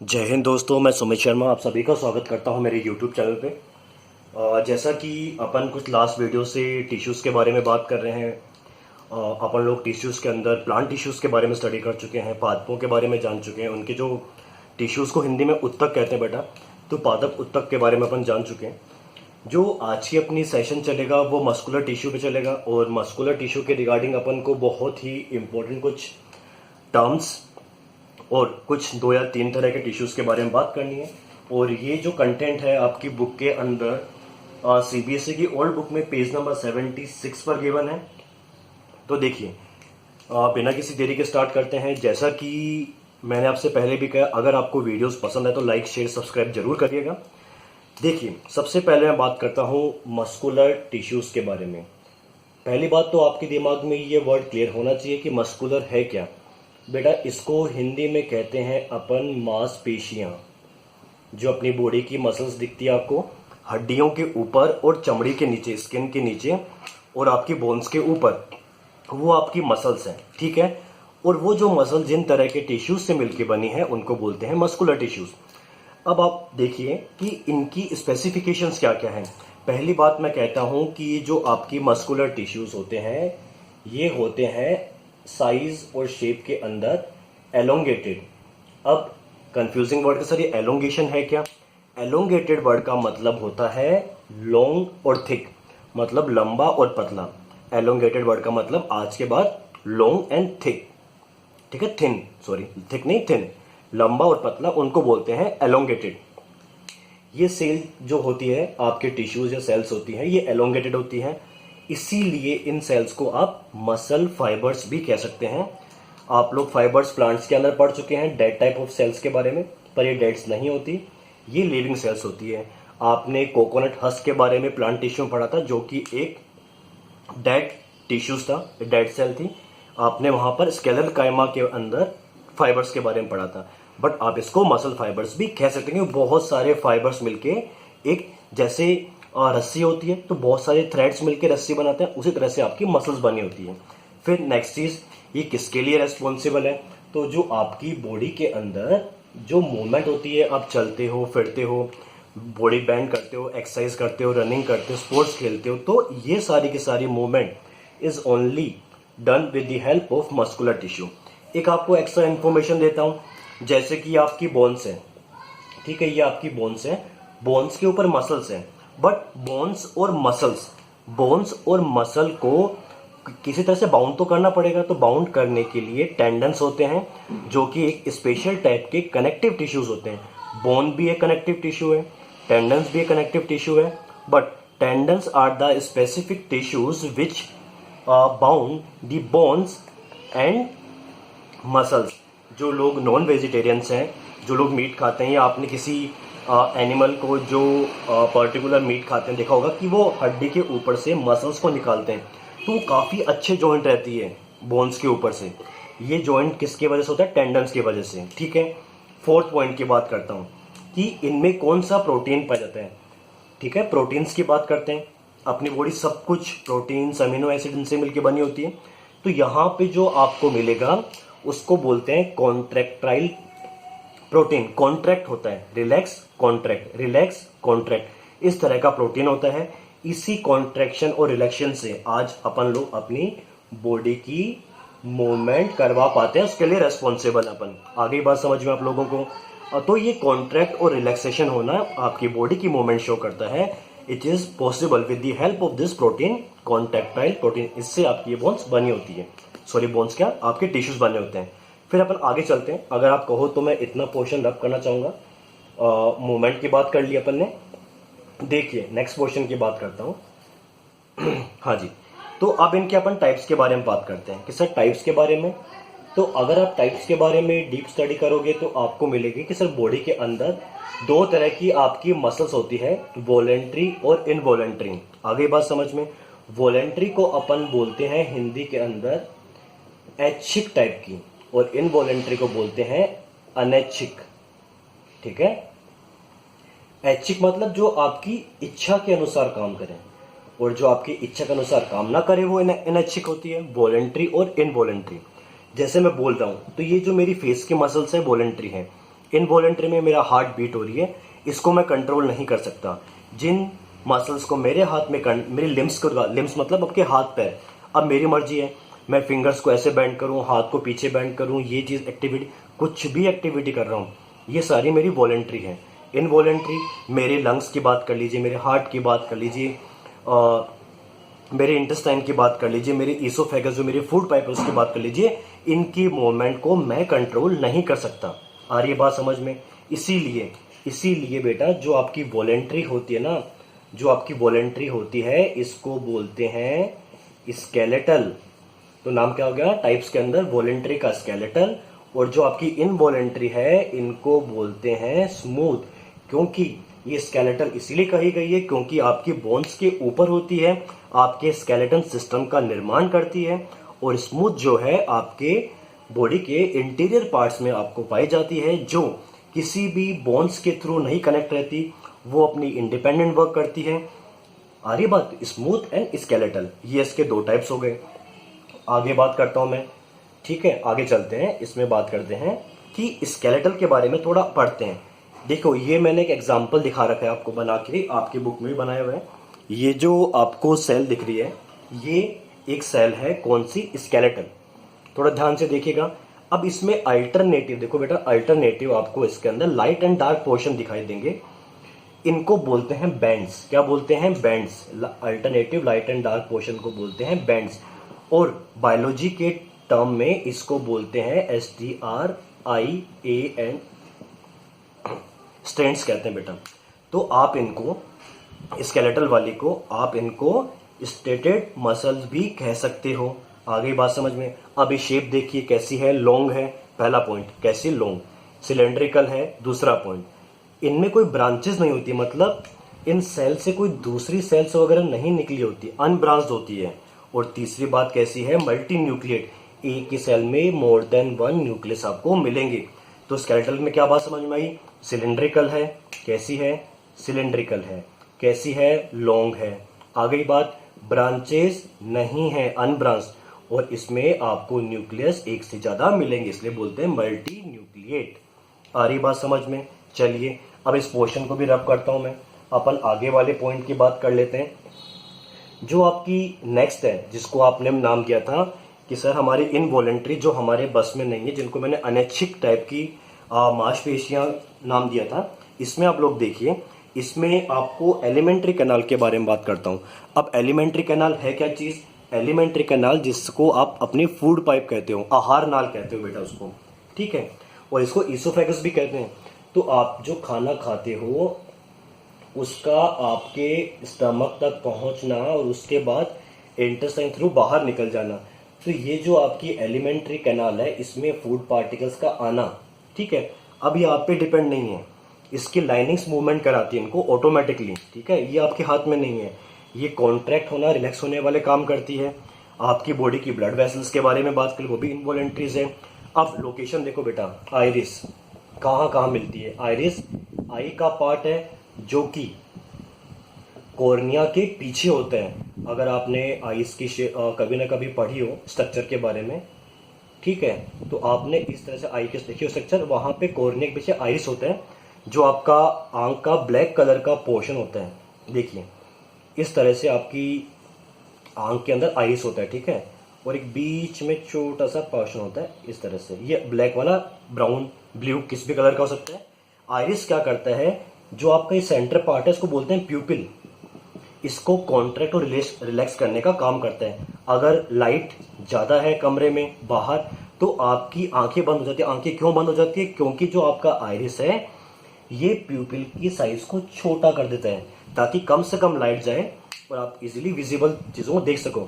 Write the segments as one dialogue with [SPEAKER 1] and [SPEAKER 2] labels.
[SPEAKER 1] जय हिंद दोस्तों, मैं सुमित शर्मा आप सभी का स्वागत करता हूं मेरे YouTube चैनल पे। जैसा कि अपन कुछ लास्ट वीडियो से टिश्यूज़ के बारे में बात कर रहे हैं। अपन लोग टिश्यूज़ के अंदर प्लांट टिश्यूज़ के बारे में स्टडी कर चुके हैं, पादपों के बारे में जान चुके हैं। उनके जो टिश्यूज़ को हिंदी में उत्तक कहते हैं बेटा, तो पादप उत्तक के बारे में अपन जान चुके हैं। जो आज की अपनी सेशन चलेगा वो मस्कुलर टिश्यू पे चलेगा, और मस्कुलर टिश्यू के रिगार्डिंग अपन को बहुत ही इंपॉर्टेंट कुछ टर्म्स और कुछ 2 या 3 तरह के टिश्यूज़ के बारे में बात करनी है। और ये जो कंटेंट है आपकी बुक के अंदर सीबीएसई की ओल्ड बुक में पेज नंबर 76 पर गिवन है। तो देखिए, बिना किसी देरी के स्टार्ट करते हैं। जैसा कि मैंने आपसे पहले भी कहा, अगर आपको वीडियोस पसंद है तो लाइक शेयर सब्सक्राइब जरूर करिएगा। देखिए, सबसे पहले मैं बात करता हूँ मस्कुलर टिश्यूज़ के बारे में। पहली बात तो आपके दिमाग में ये वर्ड क्लियर होना चाहिए कि मस्कुलर है क्या। बेटा, इसको हिंदी में कहते हैं अपन मांसपेशियां। जो अपनी बॉडी की मसल्स दिखती है आपको हड्डियों के ऊपर और चमड़ी के नीचे, स्किन के नीचे और आपकी बोन्स के ऊपर, वो आपकी मसल्स हैं, ठीक है। और वो जो मसल जिन तरह के टिश्यूज से मिलकर बनी है उनको बोलते हैं मस्कुलर टिश्यूज। अब आप देखिए कि इनकी स्पेसिफिकेशंस क्या क्या हैं। पहली बात मैं कहता हूं कि जो आपकी मस्कुलर टिश्यूज होते हैं ये होते हैं साइज और शेप के अंदर एलोंगेटेड। अब कंफ्यूजिंग वर्ड का सर ये एलोंगेशन है क्या? एलोंगेटेड वर्ड का मतलब होता है लॉन्ग और थिक, मतलब लंबा और पतला। एलोंगेटेड वर्ड का मतलब आज के बाद लॉन्ग एंड थिक, ठीक है, थिन, सॉरी थिक नहीं, थिन, लंबा और पतला, उनको बोलते हैं एलोंगेटेड। ये सेल जो होती है आपके टिश्यूज या सेल्स होती हैं, ये एलोंगेटेड होती हैं, इसीलिए इन सेल्स को आप मसल फाइबर्स भी कह सकते हैं। आप लोग फाइबर्स प्लांट्स के अंदर पढ़ चुके हैं डेड टाइप ऑफ सेल्स के बारे में, पर ये डेड्स नहीं होती, ये लिविंग सेल्स होती है। आपने कोकोनट हस्क के बारे में प्लांट टिश्यू पढ़ा था, जो कि एक डेड टिश्यूज था, डेड सेल थी। आपने वहां पर स्केलेटल कायमा के अंदर फाइबर्स के बारे में पढ़ा था, बट आप इसको मसल फाइबर्स भी कह सकते हैं। बहुत सारे फाइबर्स मिलके एक, जैसे रस्सी होती है तो बहुत सारे थ्रेड्स मिलके रस्सी बनाते हैं, उसी तरह से आपकी मसल्स बनी होती है। फिर नेक्स्ट चीज, ये किसके लिए रेस्पॉन्सिबल है? तो जो आपकी बॉडी के अंदर जो मूवमेंट होती है, आप चलते हो, फिरते हो, बॉडी बैंड करते हो, एक्सरसाइज करते हो, रनिंग करते हो, स्पोर्ट्स खेलते हो, तो ये सारी की सारी movement is only done with the help of muscular tissue. एक आपको एक्स्ट्रा इन्फॉर्मेशन देता हूं, जैसे कि आपकी बोन्स है, ठीक है, ये आपकी बोन्स है, बोन्स के ऊपर मसल्स हैं, बट बोन्स और मसल को किसी तरह से बाउंड तो करना पड़ेगा। तो बाउंड करने के लिए टेंडन्स होते हैं, जो कि एक स्पेशल टाइप के कनेक्टिव टिश्यूज होते हैं। बोन भी एक कनेक्टिव टिश्यू है, टेंडन्स भी एक कनेक्टिव टिश्यू है, but tendons are the specific tissues which bound the bones and muscles. जो लोग नॉन वेजिटेरियंस हैं, जो लोग मीट खाते हैं, या आपने किसी एनिमल को जो पर्टिकुलर मीट खाते हैं देखा होगा कि वो हड्डी के ऊपर से मसल्स को निकालते हैं, तो काफ़ी अच्छे जॉइंट रहती है बोन्स के ऊपर से। ये जॉइंट किसकी वजह से होता है? टेंडन्स की वजह से, ठीक है। फोर्थ पॉइंट की बात करता हूँ कि इनमें कौन सा प्रोटीन पाया जाता है, ठीक है। प्रोटीन्स की बात करते हैं। अपनी बॉडी सब कुछ प्रोटीन्स, अमीनो एसिड इनसे मिलकर बनी होती है। तो यहाँ पे जो आपको मिलेगा उसको बोलते हैं कॉन्ट्रैक्टाइल प्रोटीन। कॉन्ट्रैक्ट होता है, रिलैक्स कॉन्ट्रैक्ट, रिलैक्स कॉन्ट्रैक्ट, इस तरह का प्रोटीन होता है। इसी कॉन्ट्रैक्शन और रिलैक्शन से आज अपन लोग अपनी बॉडी की मूवमेंट करवा पाते हैं, उसके लिए रेस्पॉन्सिबल अपन। आगे बात समझ में आप लोगों को? तो ये कॉन्ट्रैक्ट और रिलैक्सेशन होना आपकी बॉडी की मूवमेंट शो करता है। It is possible with the help of this protein, contractile protein. इससे आपकी ये बोन्स बनी होती है, सॉरी बोन्स क्या, आपके टिश्यूज बने होते हैं। फिर अपन आगे चलते हैं। अगर आप कहो तो मैं इतना पोर्शन रब करना चाहूंगा। मूवमेंट की बात कर ली अपन ने। देखिए, नेक्स्ट पोर्शन की बात करता हूं। हाँ जी, तो अब इनके अपन टाइप्स के बारे में बात करते हैं कि सर टाइप्स के बारे में। तो अगर आप टाइप्स के बारे में डीप स्टडी करोगे तो आपको मिलेगी कि सर बॉडी के अंदर 2 तरह की आपकी मसल्स होती है, वॉलेंट्री और इनवॉलेंट्री। आगे बात समझ में? वॉलेंट्री को अपन बोलते हैं हिंदी के अंदर ऐच्छिक टाइप की, और इनवॉलेंट्री को बोलते हैं अनैच्छिक, ठीक है। ऐच्छिक मतलब जो आपकी इच्छा के अनुसार काम करें, और जो आपकी इच्छा के अनुसार काम ना करे वो अनैच्छिक होती है, वॉलेंट्री और इनवॉलेंट्री। जैसे मैं बोल रहा हूं तो ये जो मेरी फेस की मसल्स है वॉलेंट्री है, इनवॉलेंट्री में मेरा हार्ट बीट हो रही है, इसको मैं कंट्रोल नहीं कर सकता। जिन मसल्स को मेरे हाथ में मेरे लिम्स मतलब आपके हाथ पैर, अब मेरी मर्जी है, मैं फिंगर्स को ऐसे बैंड करूं, हाथ को पीछे बैंड करूं, ये चीज़ एक्टिविटी, कुछ भी एक्टिविटी कर रहा हूं, ये सारी मेरी वॉलेंट्री है। इनवॉलेंट्री मेरे लंग्स की बात कर लीजिए, मेरे हार्ट की बात कर लीजिए, मेरे इंटेस्टाइन की बात कर लीजिए, मेरी ईसोफेगस जो मेरी फूड पाइप है उसकी बात कर लीजिए, इनकी मूवमेंट को मैं कंट्रोल नहीं कर सकता। आ रही है बात समझ में? इसीलिए बेटा जो आपकी वॉलेंट्री होती है ना, जो आपकी वॉलेंट्री होती है, इसको बोलते हैं स्केलेटल। तो नाम क्या हो गया टाइप्स के अंदर? वॉलेंट्री का स्केलेटल। और जो आपकी इनवॉलेंट्री है इनको बोलते हैं स्मूथ। क्योंकि ये स्केलेटल इसीलिए कही गई है क्योंकि आपकी बोन्स के ऊपर होती है, आपके स्केलेटन सिस्टम का निर्माण करती है। और स्मूथ जो है आपके बॉडी के इंटीरियर पार्ट्स में आपको पाई जाती है, जो किसी भी बोन्स के थ्रू नहीं कनेक्ट रहती, वो अपनी इंडिपेंडेंट वर्क करती है। आ रही बात? स्मूथ एंड स्केलेटल, ये इसके दो टाइप्स हो गए। आगे बात करता हूं मैं, ठीक है? आगे चलते हैं, इसमें बात करते हैं कि स्केलेटल के बारे में थोड़ा पढ़ते हैं। देखो ये मैंने एक एग्जांपल दिखा रखा है आपको बना के, आपकी बुक में भी बनाया हुआ है। ये जो आपको सेल दिख रही है, ये एक सेल है, कौन सी? स्केलेटल। थोड़ा ध्यान से देखिएगा। अब इसमें अल्टरनेटिव, देखो बेटा अल्टरनेटिव आपको इसके अंदर लाइट एंड डार्क पोर्शन दिखाई देंगे, इनको बोलते हैं बैंड्स। क्या बोलते हैं? Bands. Alternative light and dark portion को बोलते हैं बैंड्स। और बायोलॉजी के टर्म में इसको बोलते हैं STRIAN, स्ट्रेंड्स कहते हैं बेटा। तो आप इनको स्केलेटल वाली को आप इनको स्टेटेड मसल्स भी कह सकते हो। आगे बात समझ में? अब ये शेप देखिए कैसी है, लॉन्ग है, पहला पॉइंट, कैसी लॉन्ग, सिलेंड्रिकल है, दूसरा पॉइंट। इनमें कोई ब्रांचेस नहीं होती, मतलब इन सेल से कोई दूसरी सेल्स वगैरह नहीं निकली होती, अनब्रांच्ड होती है। और तीसरी बात कैसी है? मल्टी न्यूक्लिएट, एक ही सेल में मोर देन वन न्यूक्लियस आपको मिलेंगे। तो स्केलेटल में क्या बात समझ में आई? सिलेंड्रिकल है, कैसी है? सिलेंड्रिकल है, कैसी है? लॉन्ग है। आ गई बात, ब्रांचेस नहीं है, अनब्रांच्ड, और इसमें आपको न्यूक्लियस एक से ज्यादा मिलेंगे, इसलिए बोलते हैं मल्टी न्यूक्लिएट। आ रही बात समझ में? चलिए अब इस पोर्शन को भी रब करता हूं मैं, अपन आगे वाले पॉइंट की बात कर लेते हैं। जो आपकी नेक्स्ट है, जिसको आपने नाम किया था कि सर हमारी इनवॉलेंट्री, जो हमारे बस में नहीं है, जिनको मैंने अनैच्छिक टाइप की मांसपेशियां नाम दिया था, इसमें आप लोग देखिए, इसमें आपको एलिमेंट्री कैनाल के बारे में बात करता हूं। अब एलिमेंट्री कैनाल है क्या चीज? एलिमेंट्री कैनाल जिसको आप अपनी फूड पाइप कहते हो, आहार नाल कहते हो बेटा उसको, ठीक है? और इसको ईसोफेगस भी कहते हैं। तो आप जो खाना खाते हो उसका आपके स्टमक तक पहुंचना और उसके बाद इंटेस्टाइन थ्रू बाहर निकल जाना, तो ये जो आपकी एलिमेंट्री कैनाल है, इसमें फूड पार्टिकल्स का आना, ठीक है? अब ये आप पे डिपेंड नहीं है, इसकी लाइनिंग्स मूवमेंट कराती है इनको ऑटोमेटिकली, ठीक है? ये आपके हाथ में नहीं है, ये कॉन्ट्रैक्ट होना, रिलैक्स होने वाले काम करती है। आपकी बॉडी की ब्लड वेसल्स के बारे में बात करें, वो भी इनवॉलेंट्रीज है। अब लोकेशन देखो बेटा, आइरिस कहाँ कहाँ मिलती है? आइरिस आई का पार्ट है जो कि कॉर्निया के पीछे होता है। अगर आपने आइस की कभी ना कभी पढ़ी हो स्ट्रक्चर के बारे में, ठीक है, तो आपने इस तरह से आई के देखी हो स्ट्रक्चर, वहां पे कॉर्निया के पीछे आइरिस होता है, जो आपका आंख का ब्लैक कलर का पोर्शन होता है। देखिए इस तरह से आपकी आंख के अंदर आइरिस होता है, ठीक है? और एक बीच में छोटा सा पोर्शन होता है इस तरह से, ये ब्लैक वाला, ब्राउन, ब्लू, किसी भी कलर का हो सकता है। आइरिस क्या करता है? जो आपका ये सेंटर पार्ट है इसको बोलते हैं प्यूपिल, इसको कॉन्ट्रैक्ट और रिलैक्स करने का काम करता है। अगर लाइट ज्यादा है कमरे में बाहर, तो आपकी आंखें बंद हो जाती है। आंखें क्यों बंद हो जाती है? क्योंकि जो आपका आइरिस है ये प्यूपिल की साइज को छोटा कर देता है, ताकि कम से कम लाइट जाए और आप इजीली विजिबल चीजों को देख सको।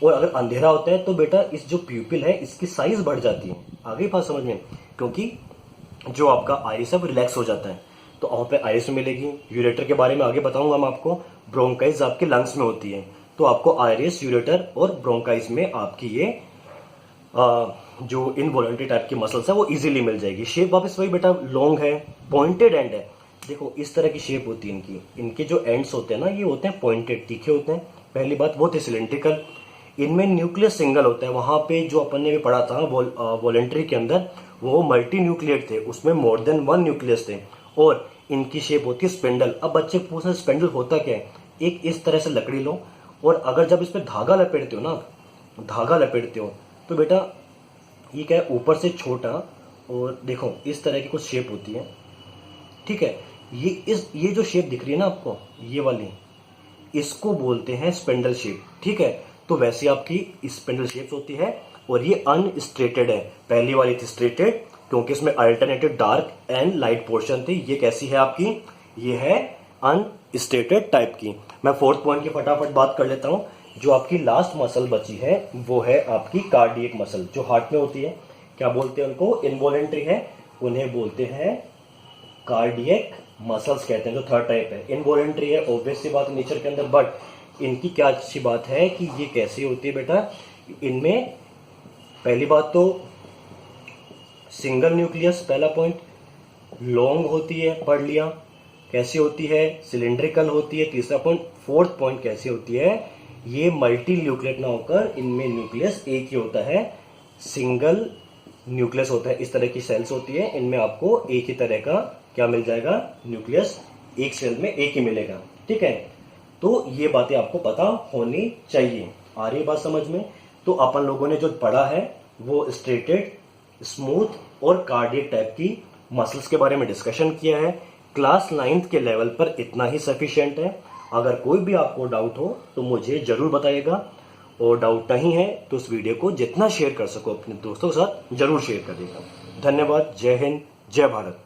[SPEAKER 1] और अगर अंधेरा होता है तो बेटा इस जो प्यूपिल है इसकी साइज बढ़ जाती है। आगे बात समझ में? क्योंकि जो आपका आइरिस है वो रिलैक्स हो जाता है, तो वहाँ पे आइरिस मिलेगी। यूरेटर के बारे में आगे बताऊंगा मैं आपको। ब्रोंकाइज आपके लंग्स में होती है, तो आपको आइरिस, यूरेटर और ब्रोंकाइज में आपकी ये जो इनवॉलेंट्री टाइप की मसल्स है वो इजीली मिल जाएगी। शेप वापस वही बेटा, लॉन्ग है, पॉइंटेड एंड है। देखो इस तरह की शेप होती है इनकी, इनके जो एंड्स होते हैं ना, ये होते हैं पॉइंटेड, तीखे होते हैं। पहली बात वो थे सिलेंड्रिकल। इनमें न्यूक्लियस सिंगल होता है। वहां पे जो अपन ने भी पढ़ा था वॉलेंट्री के अंदर, वो मल्टी न्यूक्लिएट थे, उसमें मोर देन वन न्यूक्लियस थे और इनकी शेप होती है स्पिंडल। अब बच्चे पूछते हैं स्पिंडल होता क्या है। एक इस तरह से लकड़ी लो और अगर जब इस पे धागा लपेटते हो ना, धागा लपेटते हो तो बेटा ये क्या है, ऊपर से छोटा और देखो इस तरह की कुछ शेप होती है, ठीक है। ये जो शेप दिख रही है ना आपको, ये वाली, इसको बोलते हैं स्पिंडल शेप, ठीक है। तो वैसे आपकी स्पिंडल शेप्स होती है और ये अनस्ट्रेटेड है। पहली वाली थी स्ट्रेटेड क्योंकि इसमें alternative dark and light portion थी। ये कैसी है आपकी, ये है अनस्ट्रेटेड टाइप की। मैं फोर्थ पॉइंट की फटाफट बात कर लेता हूँ। जो आपकी लास्ट मसल बची है वो है आपकी कार्डियक मसल, जो हार्ट में होती है। क्या बोलते हैं उनको, इनवॉलेंट्री है, उन्हें बोलते हैं कार्डियक मसल्स कहते हैं। जो थर्ड टाइप है इनवॉलेंट्री है, ऑब्वियस सी बात है नेचर के अंदर, बट इनकी क्या अच्छी बात है कि ये कैसी होती है बेटा, इनमें पहली बात तो सिंगल न्यूक्लियस, पहला पॉइंट, लॉन्ग होती है, पढ़ लिया। कैसी होती है, सिलिंड्रिकल होती है, तीसरा पॉइंट। फोर्थ पॉइंट कैसी होती है, ये मल्टी न्यूक्लिएट ना होकर इनमें न्यूक्लियस एक ही होता है, सिंगल न्यूक्लियस होता है। इस तरह की सेल्स होती है, इनमें आपको एक ही तरह का क्या मिल जाएगा, न्यूक्लियस एक सेल में एक ही मिलेगा, ठीक है। तो ये बातें आपको पता होनी चाहिए। आ रही बात समझ में। तो अपन लोगों ने जो पढ़ा है वो स्ट्रेटेड, स्मूथ और कार्डियक टाइप की मसल्स के बारे में डिस्कशन किया है। क्लास 9th के लेवल पर इतना ही सफिशिएंट है। अगर कोई भी आपको डाउट हो तो मुझे जरूर बताइएगा, और डाउट नहीं है तो इस वीडियो को जितना शेयर कर सको अपने दोस्तों के साथ जरूर शेयर करिएगा। धन्यवाद। जय हिंद, जय भारत।